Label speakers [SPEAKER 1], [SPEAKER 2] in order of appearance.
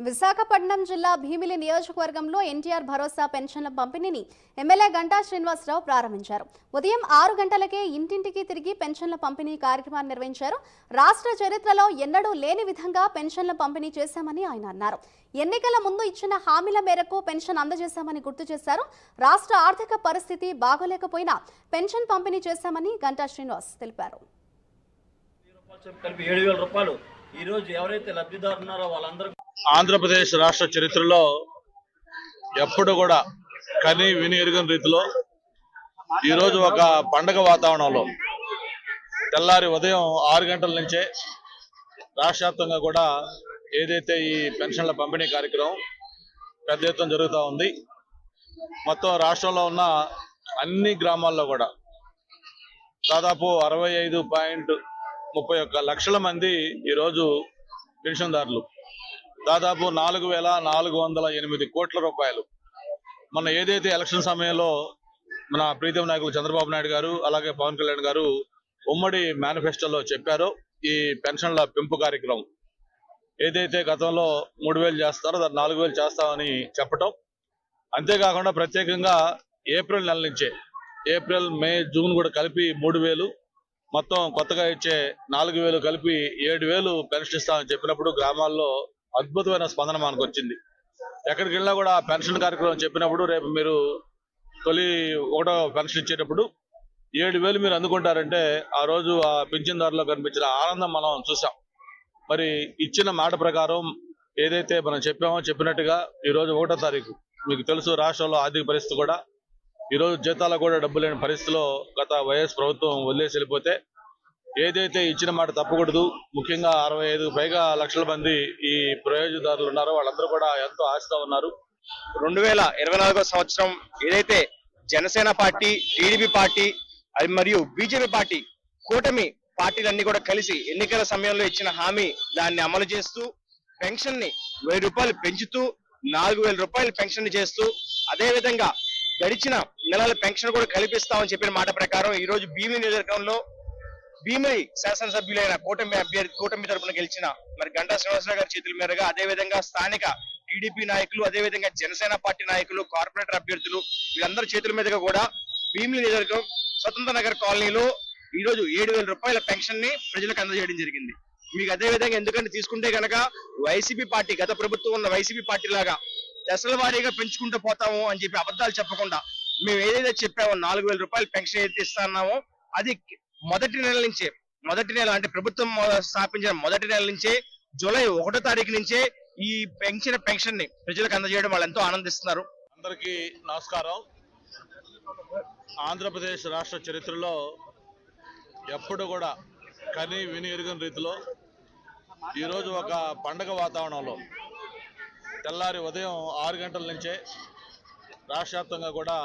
[SPEAKER 1] విశాఖపట్నం జిల్లా భీమిలి నియోజకవర్గంలో ఎన్టీఆర్ భరోసా పెన్షన్ల పంపిణీని ఎమ్మెల్యే గంటా శ్రీనివాసరావు ప్రారంభించారు. ఉదయం 6 గంటలకే ఇంటింటికి తిరిగి పెన్షన్ల పంపిణీ కార్యక్రమాన్ని నిర్వహించారు. రాష్ట్ర చరిత్రలో ఎన్నడూ లేని విధంగా పెన్షన్ల పంపిణీ చేశామని ఆయన అన్నారు. ఎన్నికల ముందు ఇచ్చిన హామీల మేరకు పెన్షన్ అందజేశామని గుర్తు చేశారు. రాష్ట్ర ఆర్థిక పరిస్థితి బాగోలేకపోయినా పెన్షన్ పంపిణీ చేశామని గంటా శ్రీనివాస్ తెలిపారు.
[SPEAKER 2] ఆంధ్రప్రదేశ్ రాష్ట్ర చరిత్రలో ఎప్పుడు కూడా కని విని ఎరుగని రీతిలో ఈరోజు ఒక పండగ వాతావరణంలో తెల్లారి ఉదయం 6 గంటల నుంచే రాష్ట్ర వ్యాప్తంగా కూడా ఏదైతే ఈ పెన్షన్ల పంపిణీ కార్యక్రమం పెద్ద ఎత్తున జరుగుతూ ఉంది. మొత్తం రాష్ట్రంలో ఉన్న అన్ని గ్రామాల్లో కూడా దాదాపు 65.31 లక్షల మంది ఈరోజు పెన్షన్దారులు, దాదాపు 4,408 కోట్ల రూపాయలు. మన ఏదైతే ఎలక్షన్ సమయంలో మన ప్రీతం నాయకులు చంద్రబాబు నాయుడు గారు అలాగే పవన్ కళ్యాణ్ గారు ఉమ్మడి మేనిఫెస్టోలో చెప్పారో ఈ పెన్షన్ల పెంపు కార్యక్రమం ఏదైతే గతంలో 3,000 చేస్తారో దాన్ని 4,000 చేస్తామని చెప్పటం, అంతేకాకుండా ప్రత్యేకంగా ఏప్రిల్ నెల నుంచే ఏప్రిల్, మే, జూన్ కూడా కలిపి 3,000, మొత్తం కొత్తగా ఇచ్చే 4,000 కలిపి 7,000 పెన్షన్ ఇస్తామని చెప్పినప్పుడు గ్రామాల్లో అద్భుతమైన స్పందన మనకు వచ్చింది. ఎక్కడికి వెళ్ళినా కూడా పెన్షన్ కార్యక్రమం చెప్పినప్పుడు రేపు మీరు తొలి 1వ పెన్షన్ ఇచ్చేటప్పుడు 7,000 మీరు అందుకుంటారంటే ఆ రోజు ఆ పింఛన్దారులో కనిపించిన ఆనందం మనం చూసాం. మరి ఇచ్చిన మాట ప్రకారం ఏదైతే మనం చెప్పినట్టుగా ఈరోజు 1వ తారీఖు మీకు తెలుసు రాష్ట్రంలో ఆర్థిక పరిస్థితి కూడా ఈరోజు జీతాలకు కూడా డబ్బు లేని పరిస్థితిలో గత వైఎస్ ప్రభుత్వం వదిలేసి వెళ్ళిపోతే ఏదైతే ఇచ్చిన మాట తప్పకూడదు. ముఖ్యంగా 65 పైగా లక్షల మంది ఈ ప్రయోజనదారులు ఉన్నారో వాళ్ళందరూ కూడా ఎంతో ఆశతో ఉన్నారు.
[SPEAKER 3] 2024 సంవత్సరం ఏదైతే జనసేన పార్టీ, టీడీపీ పార్టీ మరియు బీజేపీ పార్టీ కూటమి పార్టీలన్నీ కూడా కలిసి ఎన్నికల సమయంలో ఇచ్చిన హామీ దాన్ని అమలు చేస్తూ పెన్షన్ ని 1,000 రూపాయలు పెంచుతూ 4,000 రూపాయలు పెన్షన్ చేస్తూ అదే విధంగా గడిచిన నెలల పెన్షన్ కూడా కల్పిస్తామని చెప్పిన మాట ప్రకారం ఈ రోజు భీమిలి నియోజకవర్గంలో భీమిలి శాసనసభ్యులైన కూటమి తరపున గెలిచిన మరి గంటా శ్రీనివాసరావు గారి చేతుల మీదుగా అదే విధంగా స్థానిక టీడీపీ నాయకులు, అదే విధంగా జనసేన పార్టీ నాయకులు, కార్పొరేటర్ అభ్యర్థులు వీళ్ళందరి చేతుల మీదుగా కూడా భీమిలి నియోజకవర్గం స్వతంత్ర నగర్ కాలనీలో ఈ రోజు 7,000 రూపాయల పెన్షన్ ని ప్రజలకు అందజేయడం జరిగింది. మీకు అదే విధంగా ఎందుకంటే తీసుకుంటే కనుక వైసీపీ పార్టీ, గత ప్రభుత్వం ఉన్న వైసీపీ పార్టీ లాగా దశల వారీగా పెంచుకుంటూ పోతాము అని చెప్పి అబద్ధాలు చెప్పకుండా మేము ఏదైతే చెప్పామో 4,000 రూపాయల పెన్షన్ ఏదైతే ఇస్తున్నామో అది మొదటి నెల అంటే ప్రభుత్వం స్థాపించిన మొదటి నెల నుంచే జూలై 1వ తారీఖు నుంచే ఈ పెన్షన్ ని ప్రజలకు అందజేయడం వాళ్ళు ఎంతో ఆనందిస్తున్నారు.
[SPEAKER 2] అందరికీ నమస్కారం. ఆంధ్రప్రదేశ్ రాష్ట్ర చరిత్రలో ఎప్పుడు కూడా కని విని ఎరుగని రీతిలో ఈరోజు ఒక పండగ వాతావరణంలో తెల్లారి ఉదయం 6 గంటల నుంచే రాష్ట్ర వ్యాప్తంగా కూడా